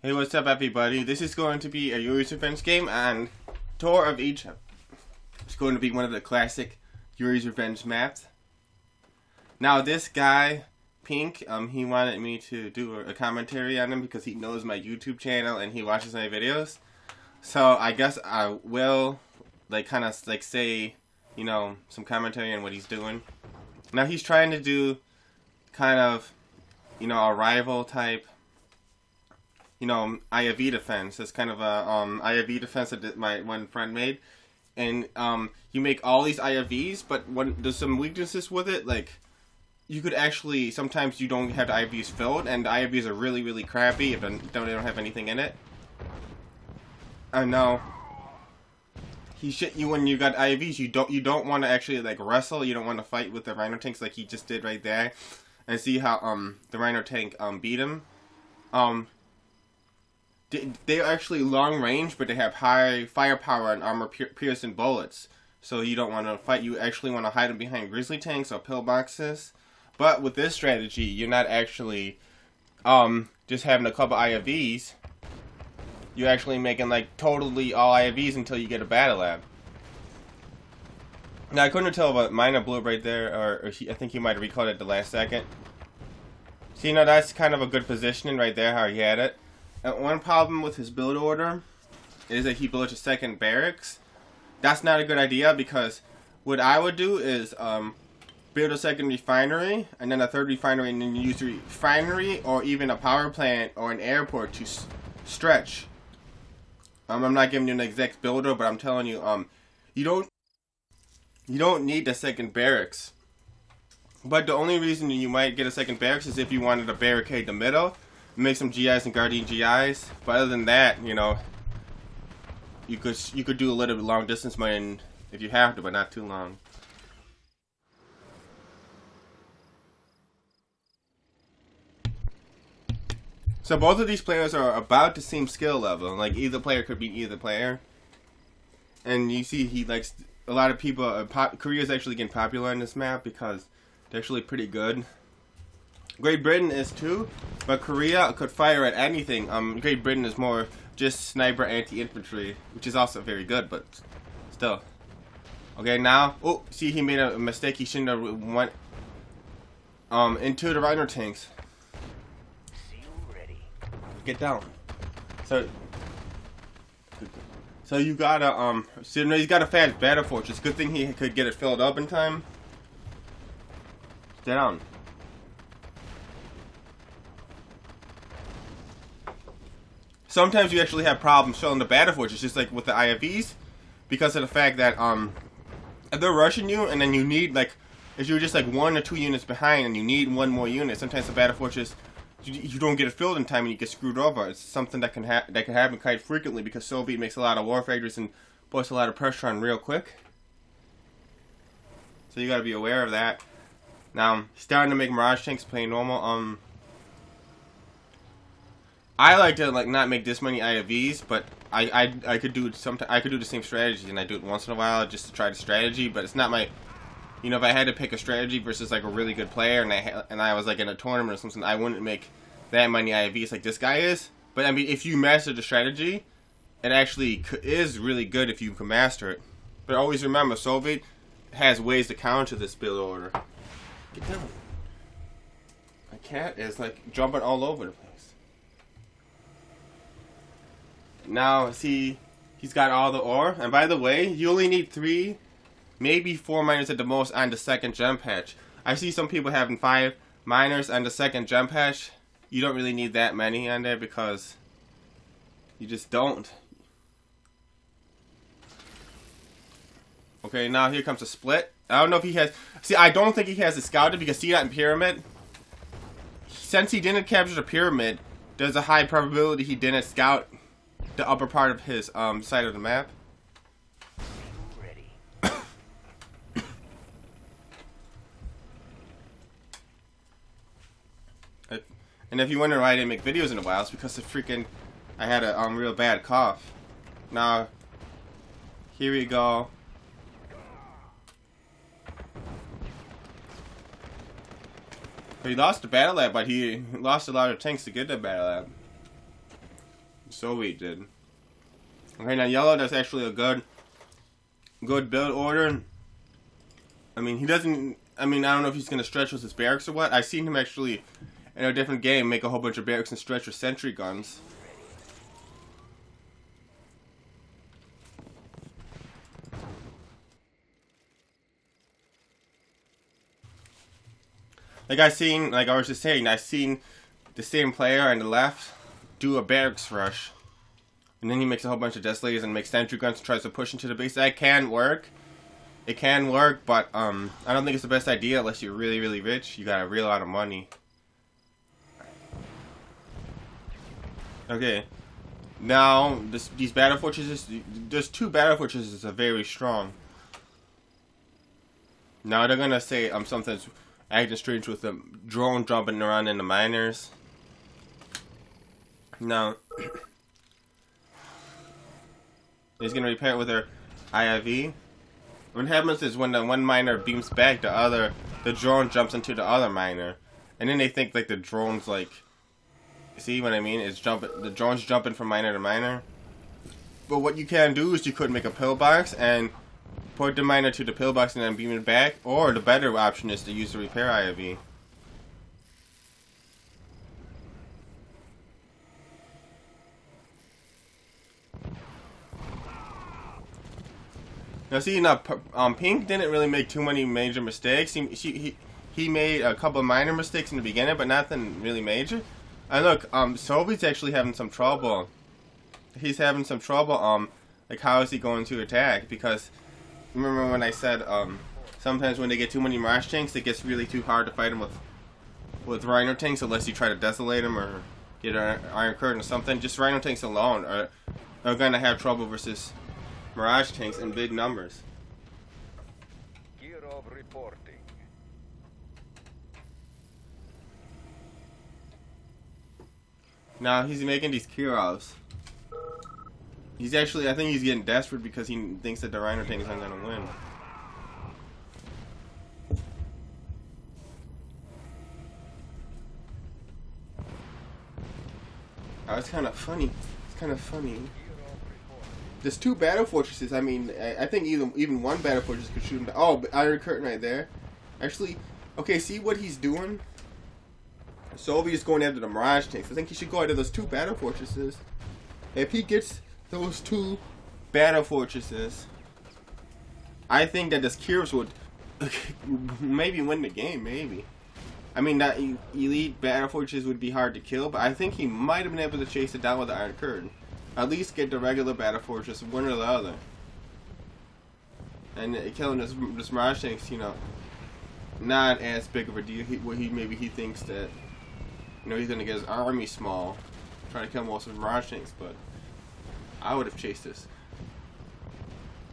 Hey, what's up, everybody? This is going to be a Yuris Revenge game, and Tour of Egypt. It's going to be one of the classic Yuris Revenge maps. Now, this guy, Pink, he wanted me to do a commentary on him because he knows my YouTube channel and he watches my videos. So I guess I will, say, some commentary on what he's doing. Now, he's trying to do kind of, a rival type, IAV defense. It's kind of a IAV defense that my one friend made. And you make all these IAVs, but there's some weaknesses with it. Like, you could actually, sometimes you don't have the IAVs filled, and the IAVs are really, really crappy if they don't have anything in it. I know. He shit you when you got IAVs. You don't want to actually wrestle. You don't want to fight with the Rhino tanks like he just did right there, and see how the Rhino tank beat him. They're actually long range, but they have high firepower and armor piercing bullets. So you don't want to fight. You actually want to hide them behind grizzly tanks or pillboxes. But with this strategy, you're not actually just having a couple IAVs. You're actually making totally all IAVs until you get a battle lab. Now I couldn't tell what mine blew up right there, or I think he might have recalled it the last second. See, that's kind of a good positioning right there, how he had it. One problem with his build order is that he built a second barracks. That's not a good idea, because what I would do is build a second refinery and then a third refinery, and then use the refinery or even a power plant or an airport to stretch. I'm not giving you an exact builder, but I'm telling you, you don't need the second barracks. But the only reason you might get a second barracks is if you wanted to barricade the middle, make some GIs and Guardian GIs. But other than that, you could do a little bit long distance mining if you have to, but not too long. So both of these players are about the same skill level. Like, either player could beat either player. And you see, he likes a lot of people. Korea is actually getting popular on this map because they're actually pretty good. Great Britain is too, but Korea could fire at anything. Great Britain is more just sniper anti-infantry, which is also very good, but still. Okay, now, oh, see, he made a mistake. He shouldn't have went into the Rhino tanks. Get down. So you gotta he's got a fast battle fortress. Good thing he could get it filled up in time. Stay down. Sometimes you actually have problems filling the battle fortress, just like with the IFVs, because of the fact that if they're rushing you and then you need if you're just 1 or 2 units behind and you need one more unit, sometimes the battle fortress you don't get it filled in time and you get screwed over. It's something that can happen quite frequently because Soviet makes a lot of war factories and puts a lot of pressure on real quick. So you gotta be aware of that. Now, starting to make Mirage tanks play normal. I like to not make this many IAVs, but I could do I could do the same strategy, and I do it once in a while just to try the strategy. But it's not my, if I had to pick a strategy versus a really good player, and I was in a tournament or something, I wouldn't make that many IAVs like this guy is. But I mean, if you master the strategy, it actually is really good if you can master it. But always remember, Soviet has ways to counter this build order. Get down. My cat is jumping all over the place. Now, see, he's got all the ore. And by the way, you only need 3, maybe 4 miners at the most on the second gem patch. I see some people having 5 miners on the second gem patch. You don't really need that many on there because you just don't. Okay, now here comes a split. I don't know if he has... See, I don't think he has it scouted because see that in Pyramid? Since he didn't capture the Pyramid, there's a high probability he didn't scout the upper part of his side of the map. Ready. And if you wonder why I didn't make videos in a while, it's because I had a real bad cough. Now, here we go. He lost the battle lab, but he lost a lot of tanks to get the battle lab. Soviet did. Okay, now yellow, that's actually a good build order. I mean, he doesn't... I mean, I don't know if he's going to stretch with his barracks or what. I've seen him actually, in a different game, make a whole bunch of barracks and stretch with sentry guns. Like I was just saying, I've seen the same player on the left do a barracks rush. And then he makes a whole bunch of desolators and makes sentry guns and tries to push into the base. That can work. It can work, but I don't think it's the best idea unless you're really, really rich. You got a real lot of money. Okay. Now, these battle fortresses, there's 2 battle fortresses that are very strong. Now they're gonna say something's acting strange with the drone jumping around in the miners. Now, he's gonna repair it with their IIV. What happens is when the one miner beams back, the drone jumps into the other miner, and then they think like the drone's like, see what I mean? The drone's jumping from miner to miner. But what you can do is you could make a pillbox and put the miner to the pillbox and then beam it back, or the better option is to use the repair IIV. Now see, Pink didn't really make too many major mistakes. He made a couple of minor mistakes in the beginning, but nothing really major. And look, Soviet's actually having some trouble. He's having some trouble, like how is he going to attack? Because, remember when I said, sometimes when they get too many Mirage tanks, it gets really too hard to fight them with Rhino tanks unless you try to desolate them or get an Iron Curtain or something. Just Rhino tanks alone are going to have trouble versus Mirage tanks in big numbers. Kirov reporting. Now he's making these Kirovs. He's actually, I think he's getting desperate because he thinks that the Rhino tank isn't going to win. Oh, it's kind of funny. It's kind of funny. There's 2 battle fortresses. I mean, I think even one battle fortress could shoot him down. Oh, Iron Curtain right there. Actually, okay, see what he's doing? Soviet's going after the Mirage tanks. I think he should go after those 2 battle fortresses. If he gets those 2 battle fortresses, I think that this Kirovs would maybe win the game, maybe. I mean, that elite battle fortress would be hard to kill, but I think he might have been able to chase it down with the Iron Curtain. At least get the regular battle fortress, one or the other. And killing this Mirage tanks, you know, not as big of a deal. Maybe he thinks that, you know, he's gonna get his army small, trying to kill most of the Mirage tanks, but I would have chased this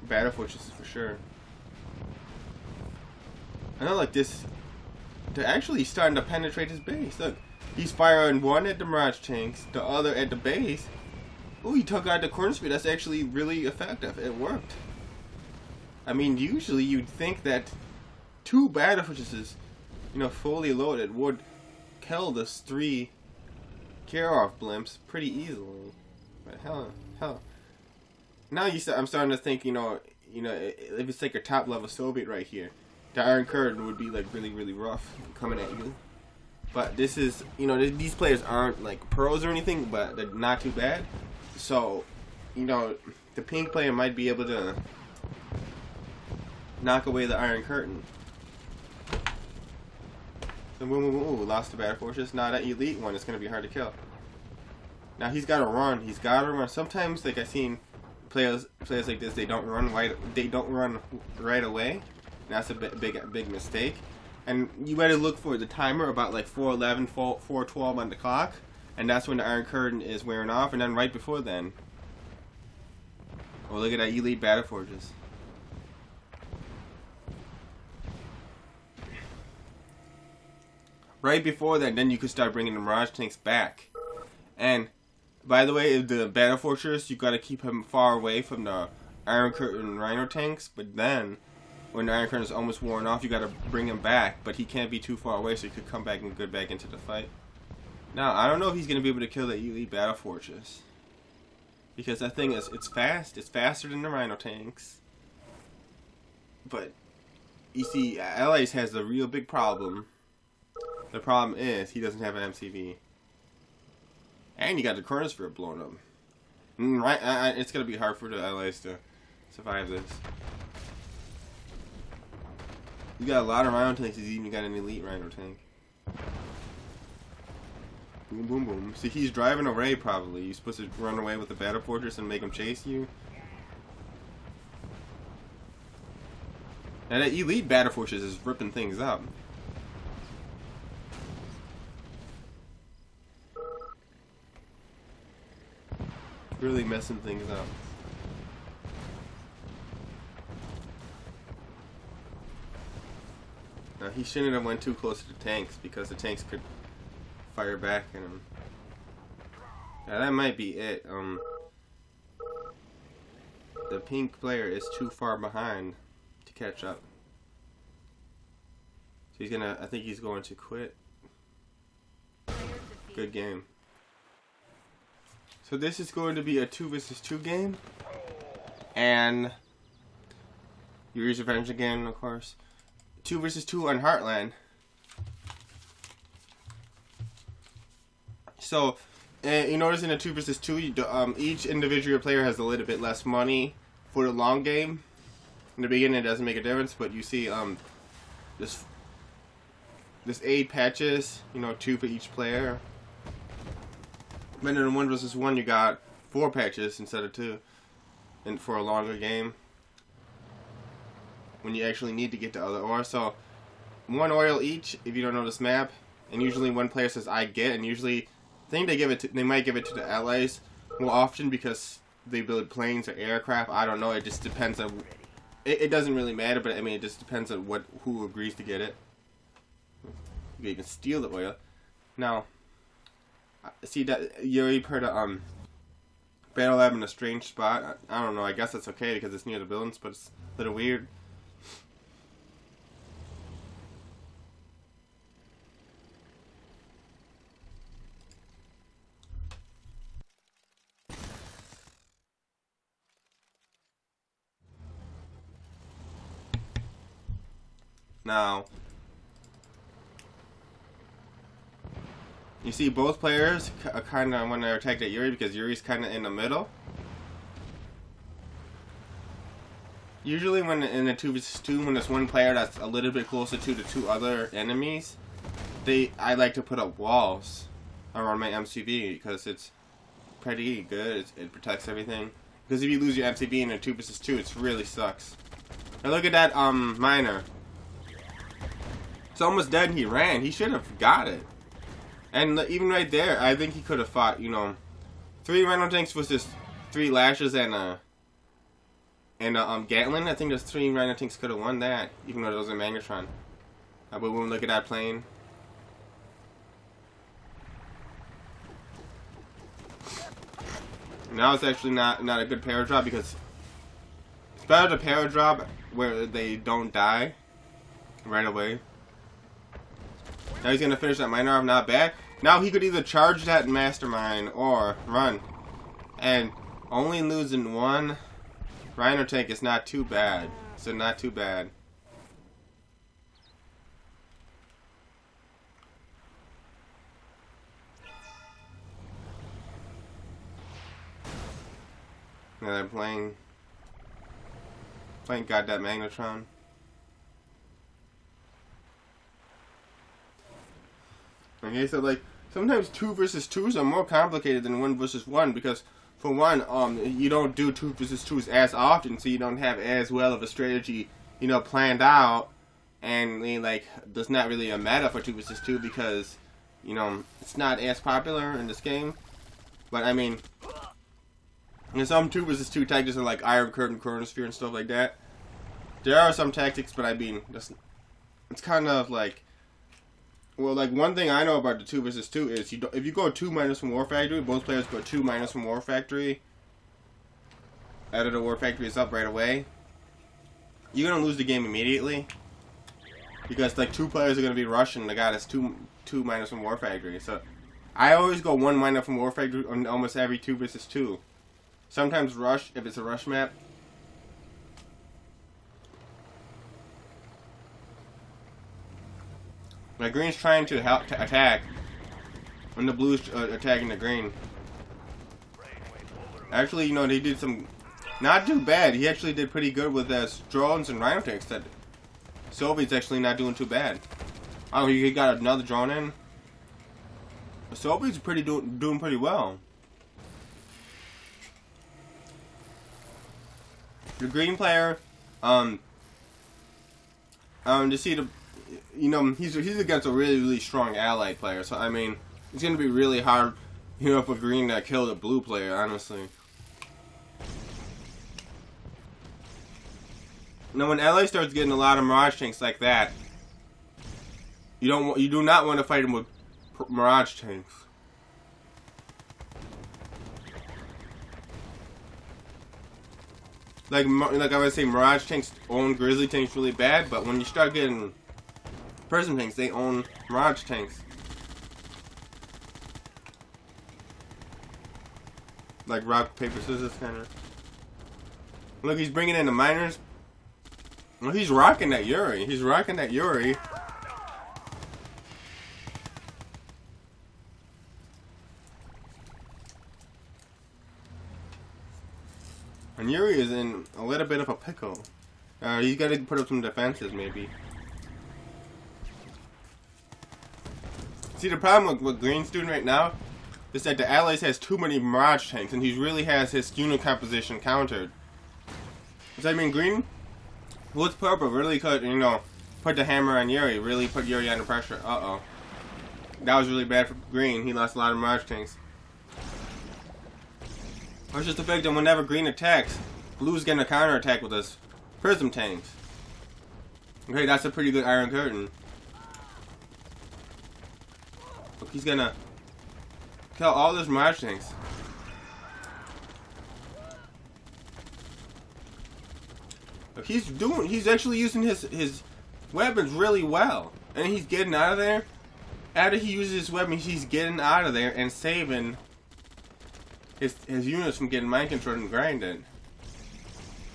battle fortresses for sure. I know, like this, they're actually starting to penetrate his base. Look, he's firing one at the Mirage tanks, the other at the base. Oh, he took out the corner speed. That's actually really effective. It worked. I mean, usually you'd think that 2 battle fortresses, you know, fully loaded would kill this 3 Kirov blimps pretty easily. But hell. Now I'm starting to think, you know, if it's like a top level Soviet right here, the Iron Curtain would be like really, really rough coming at you. But this is, you know, these players aren't like pros or anything, but they're not too bad. So, you know, the Pink player might be able to knock away the Iron Curtain. So, ooh, lost the battle fortress. Now that elite one is going to be hard to kill. Now he's got to run. He's got to run. Sometimes, like I've seen players like this, they don't run right away. And that's a big mistake. And you got to look for the timer about like 4:11, 4:12 on the clock. And that's when the Iron Curtain is wearing off, and then right before then. Oh, look at that elite battle fortress. Right before that, then you could start bringing the Mirage tanks back. And, by the way, the battle fortress, you got to keep him far away from the Iron Curtain Rhino tanks. But then, when the Iron Curtain is almost worn off, you got to bring him back. But he can't be too far away, so he could come back and get back into the fight. Now, I don't know if he's going to be able to kill the elite battle fortress. Because that thing is, it's fast. It's faster than the Rhino tanks. But you see, Allies has a real big problem. The problem is he doesn't have an MCV, and you got the chronosphere blown up. Right, it's gonna be hard for the Allies to survive this. You got a lot of Rhino tanks. He's even got an elite Rhino tank. Boom, boom, boom. See, he's driving away probably. You're supposed to run away with the battle fortress and make him chase you. And that elite battle fortress is ripping things up. Really messing things up. Now he shouldn't have went too close to the tanks because the tanks could fire back at him. Now that might be it. The pink player is too far behind to catch up. So he's gonna, I think he's going to quit. Good game. So this is going to be a 2 versus 2 game. And Yuris Revenge again, of course. 2 versus 2 on Heartland. So, you notice in a 2 versus 2, each individual player has a little bit less money for the long game. In the beginning, it doesn't make a difference, but you see, this 8 patches, 2 for each player. But in a 1 versus 1, you got 4 patches instead of 2, and for a longer game, when you actually need to get to other ore. So 1 oil each if you don't know this map, and usually one player says I get, and usually I think they might give it to the Allies more often because they build planes or aircraft. I don't know. It just depends on. It doesn't really matter, but I mean it just depends on who agrees to get it. You can steal the oil. Now, see that Yuri put a battle lab in a strange spot. I don't know. I guess that's okay because it's near the buildings, but it's a little weird. Now, you see both players kind of want to attack at Yuri because Yuri's kind of in the middle. Usually when in a 2 vs 2, when there's one player that's a little bit closer to the 2 other enemies, I like to put up walls around my MCV because it's pretty good. It protects everything. Because if you lose your MCV in a 2 vs 2, it really sucks. Now look at that miner. It's almost dead and he ran. He should have got it. And even right there, I think he could have fought, 3 Rhino tanks versus 3 lashes and Gatling. I think those 3 Rhino tanks could have won that, even though it was a Magnetron. But boom, look at that plane. Now it's actually not a good power drop because it's better to power drop where they don't die right away. Now he's going to finish that miner off, not bad. Now he could either charge that mastermind or run. And only losing 1 Rhino tank is not too bad. So not too bad. Now they're playing got that Magnetron. Okay, so like sometimes 2 versus 2s are more complicated than 1 versus 1 because for one, you don't do 2 versus 2s as often, so you don't have as well of a strategy, planned out, and like there's not really a meta for 2 versus 2 because it's not as popular in this game. But I mean, some 2 versus 2 tactics are like Iron Curtain, Chronosphere, and stuff like that. There are some tactics, but I mean, it's kind of like. Well, like one thing I know about the 2 versus 2 is if you go 2 minus from War Factory, both players go 2 minus from War Factory. After the War Factory is up right away, you're gonna lose the game immediately because like 2 players are gonna be rushing the guy that's 2 minus from War Factory. So I always go 1 minus from War Factory on almost every 2 versus 2. Sometimes rush if it's a rush map. Like green's trying to help to attack when the blue's attacking the green. Actually, you know, they did some not too bad. He actually did pretty good with drones and rhino tanks. That Soviet's actually not doing too bad. Oh, he got another drone in. The Soviet's doing pretty well. The green player, to see the, you know, he's against a really strong allied player. So I mean, it's gonna be really hard, you know, for green to kill the blue player. Honestly. Now, when LA starts getting a lot of Mirage tanks like that, you do not want to fight him with Mirage tanks. Like I would say, Mirage tanks own Grizzly tanks really bad, but when you start getting Prism tanks, they own Mirage tanks. Like rock, paper, scissors kind of. Look, he's bringing in the miners. Well, he's rocking that Yuri. He's rocking that Yuri. And Yuri is in a little bit of a pickle. He's got to put up some defenses, maybe. See, the problem with what Green's doing right now is that the Allies has too many Mirage tanks, and he really has his unit composition countered. So I mean, Green with purple really could, you know, put the hammer on Yuri, really put Yuri under pressure. Uh-oh. That was really bad for Green. He lost a lot of Mirage tanks. It's just the fact that whenever Green attacks, Blue's getting a counterattack with his Prism tanks. Okay, that's a pretty good Iron Curtain. Look, he's gonna kill all those Mirage tanks. He's actually using his weapons really well. And he's getting out of there. After he uses his weapons, he's getting out of there and saving his units from getting mind controlled and grinded.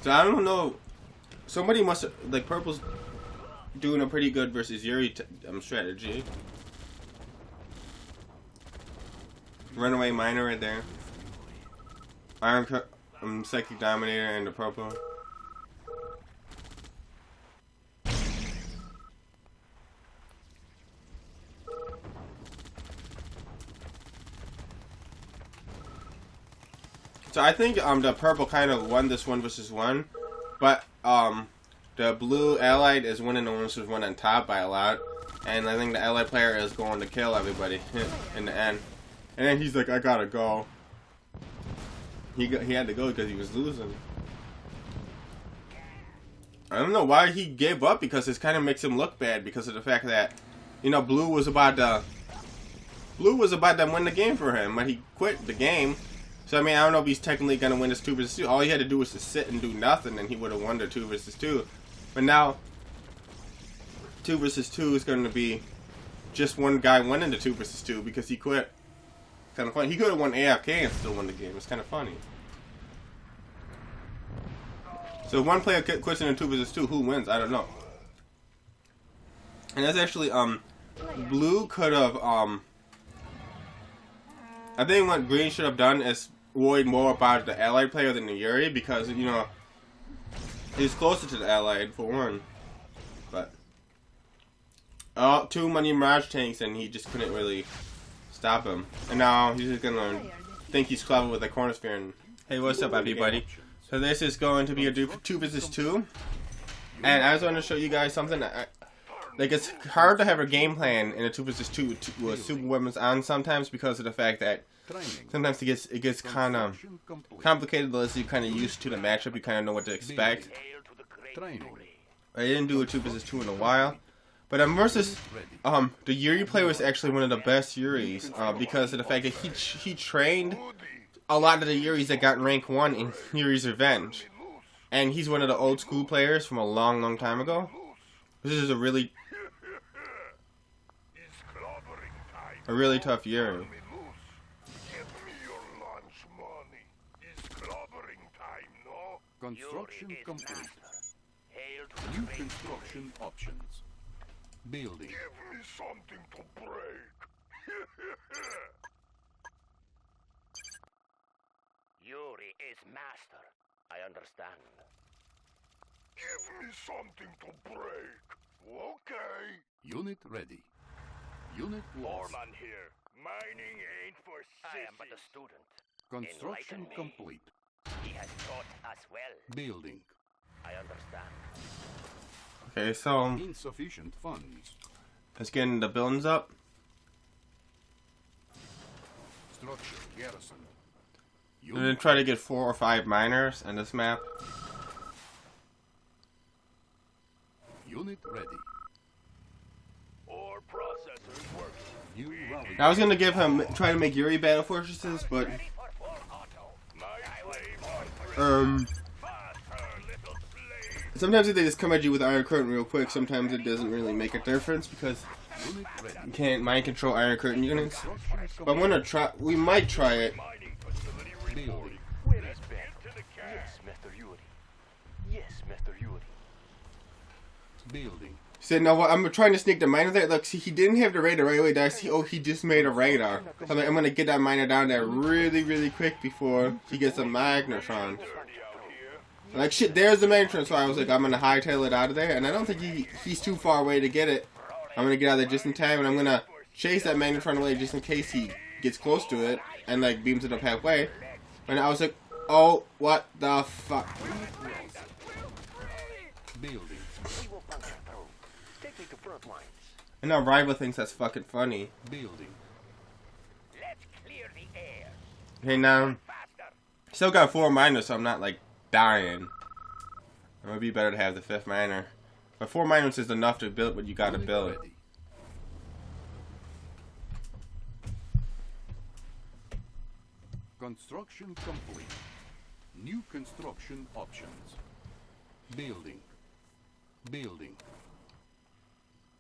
So I don't know. Somebody must have, like, Purple's doing a pretty good versus Yuri strategy. Runaway Miner right there. Psychic Dominator and the Purple. So I think the Purple kind of won this 1v1, but the Blue Allied is winning the 1v1 on top by a lot, and I think the Allied player is going to kill everybody in the end. And then he's like, I gotta go. He had to go because he was losing. I don't know why he gave up, because it kind of makes him look bad because of the fact that, you know, Blue was about to win the game for him, but he quit the game. So I mean, I don't know if he's technically gonna win this 2v2. All he had to do was to sit and do nothing, and he would have won the 2v2. But now, 2v2 is going to be just one guy winning the 2v2 because he quit. Kind of funny. He could have won AFK and still won the game. It's kind of funny. So if one player quits in a 2v2, who wins? I don't know. And that's actually Blue could have I think what Green should have done is worried more about the Allied player than the Yuri, because, you know, he's closer to the Allied for one. But too many Mirage tanks, and he just couldn't really stop him. And now he's just gonna think he's clever with the corner sphere. And hey, what's up, everybody? So this is going to be a 2v2, and I just want to show you guys something. Like, it's hard to have a game plan in a 2v2 with super weapons on sometimes, because of the fact that sometimes it gets kind of complicated unless you're kind of used to the matchup. You kind of know what to expect. I didn't do a 2v2 in a while, but versus the Yuri player was actually one of the best Yuris because of the fact that he trained a lot of the Yuris that got rank 1 in Yuri's Revenge, and he's one of the old school players from a long time ago. This is a really tough Yuri. Construction Yuris is complete. master. Hail to New the great construction options. Building. Give me something to break. Yuri is master. I understand. Give me something to break. Okay. Unit ready. Unit lost. Foreman here. Mining ain't for I am but a sissies. student. Construction Enlighten me. complete. He has taught us well. Building. I understand. Okay, so Insufficient funds. let's get the buildings up. Structure garrison. I'm gonna try to get 4 or 5 miners on this map. Unit ready. Ore processors working. New rally. I was gonna give him try to make Yuri battle fortresses, but Ready for full auto. My slave on faster, little slave. sometimes they just come at you with Iron Curtain real quick. Sometimes it doesn't really make a difference because Unit ready. you can't mind control Iron Curtain units. Construction But I'm gonna try. We might try it. Mining facility Building. reporting. Where is Let's Ben? get to the cash. Yes, Mr. Yuri. Yes, Mr. Yuri. Building. Said no. What? I'm trying to sneak the miner there. Look, see, he didn't have the radar right away. Did I see? Oh, he just made a radar. So I'm, like, I'm gonna get that miner down there really, really quick before he gets a magnetron. Dirty out here. Like shit, there's the magnetron. So I was like, I'm gonna hightail it out of there, and I don't think he's too far away to get it. I'm gonna get out of there just in time, and I'm gonna chase that magnetron away just in case he gets close to it and like beams it up halfway. And I was like, oh, what the fuck? Building. We will puncture through. Take me to front lines. And now Rival thinks that's fucking funny. Building. Let's clear the air. Okay, now Faster. still got 4 miners, so I'm not like dying. It would be better to have the 5th miner. But 4 miners is enough to build what you gotta Unit build. ready. Construction complete. New construction options. Building. Building.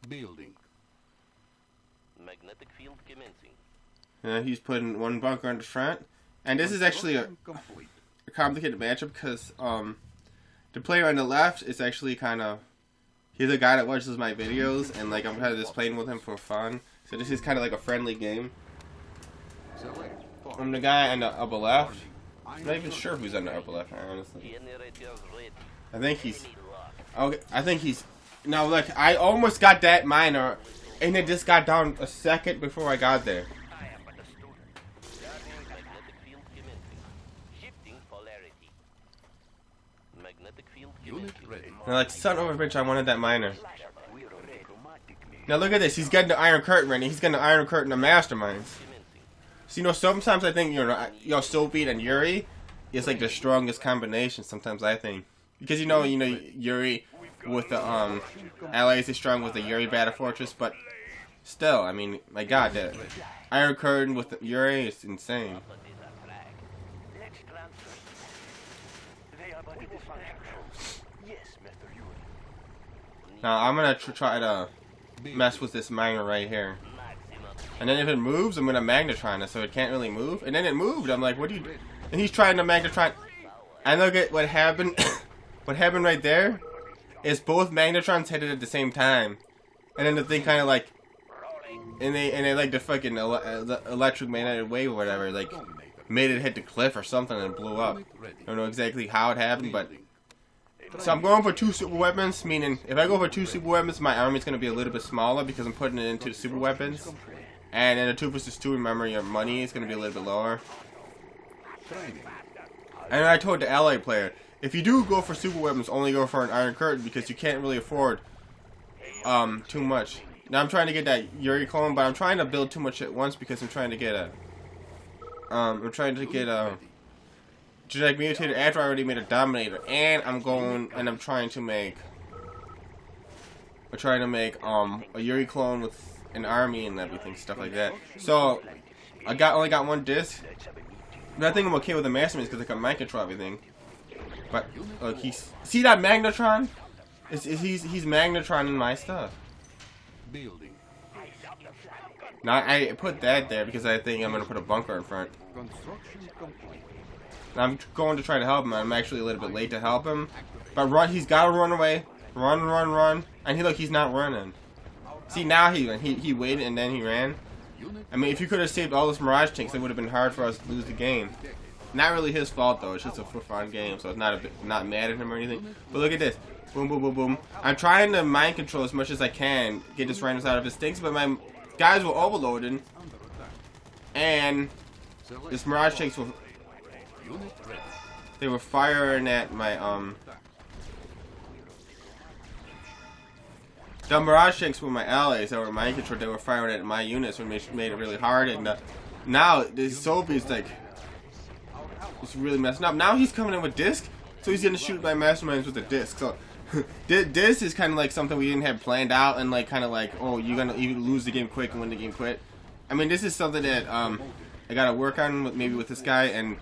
Building. Magnetic field commencing. He's putting 1 bunker in the front. And this is actually a Construction complete. complicated matchup because the player on the left is actually kind of, he's a guy that watches my videos, and like I'm kind of just playing with him for fun. So this is kind of like a friendly game. Select. I'm the guy on the upper left. I'm not even sure who's on the upper left, honestly. Generators ready. I think he's Enemy locked. okay. I think he's now. Look, I almost got that miner, and it just got down a second before I got there. I am but a student. Magnetic field commencing. Shifting polarity. Magnetic field Unit commencing. ready. Now, like son of a bitch, I wanted that miner. We're ready. Now look at this. He's getting the Iron Curtain ready. He's getting the Iron Curtain of Masterminds. Commencing. So, you know, sometimes I think, you know, Sophie and Yuri is like the strongest combination. Sometimes I think because you know, Yuri with the allies is strong with the Yuri Battle Fortress, but still, I mean, my God, the Iron Curtain with the Yuri is insane. But is a flag. Let's transfer. They are but dysfunctional. Yes, Mr. Yuri. Now I'm gonna try to mess with this miner right here. Maximum. And then if it moves, I'm gonna magnetron it so it can't really move. And then it moved. I'm like, what do you? And he's trying to magnetron. And look at what happened. What happened right there is both magnetrons hit it at the same time, and then the thing kind of like, and they like the fucking the electromagnetic wave or whatever, like made it hit the cliff or something and it blew up. Unit ready. I don't know exactly how it happened, but Building. so I'm going for 2 super weapons. Meaning, if I go for 2 super weapons, my army's gonna be a little bit smaller because I'm putting it into super weapons. And in a 2 versus 2, remember your money is gonna be a little bit lower. Training. And I told the ally player, if you do go for super weapons, only go for an Iron Curtain because you can't really afford too much. Now I'm trying to get that Yuri clone, but I'm trying to build too much at once because I'm trying to get a genetic mutator after I already made a Dominator, and I'm trying to make a Yuri clone with an army and everything, stuff like that. So I only got 1 disc. But I think I'm okay with the Masterminds because I can mind control everything. But look, see that magnetron? He's magnetroning my stuff. Building. Now I put that there because I think I'm gonna put a bunker in front. Construction complete. And I'm going to try to help him. I'm actually a little bit late to help him. But he's got to run away. Run. And he's not running. See, now he waited and then he ran. I mean, if you could have saved all those Mirage tanks, it would have been hard for us to lose the game. Not really his fault though. It's just a fun game, so it's not mad at him or anything. But look at this. Boom, boom, boom, boom. I'm trying to mind control as much as I can, get this Rhinos out of his things, but my guys were overloaded, and this Mirage tanks were firing at my the Mirage tanks were my allies that were mind control. They were firing at my units, which made it really hard. And now the Soviets it's really messing up. Now he's coming in with disc, so he's gonna shoot my masterminds with a disc. So this is kind of like something we didn't have planned out, and like kind of like, oh, you lose the game quick and win the game quick. I mean, this is something that I gotta work on maybe with this guy and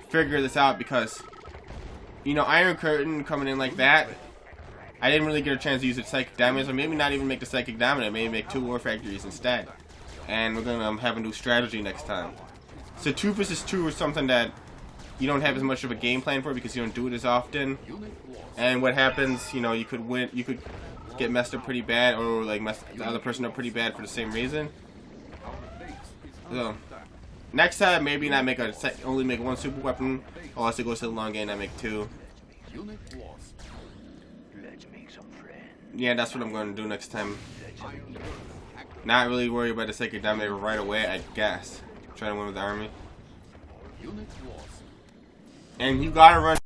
figure this out, because you know, Iron Curtain coming in like that, I didn't really get a chance to use the Psychic Diamonds, or maybe not even make the Psychic Diamond, maybe make 2 War Factories instead. And we're gonna have a new strategy next time. So 2 versus 2 is something that you don't have as much of a game plan for because you don't do it as often. And what happens, you know, you could get messed up pretty bad, or like mess the other person up pretty bad for the same reason. So next time, maybe not make only make 1 super weapon, unless it goes to the long game, I make 2. Let's make some friends. Yeah, that's what I'm going to do next time. Not really worry about the Psychic Diamond right away, I guess. Trying to win with the army. And you gotta run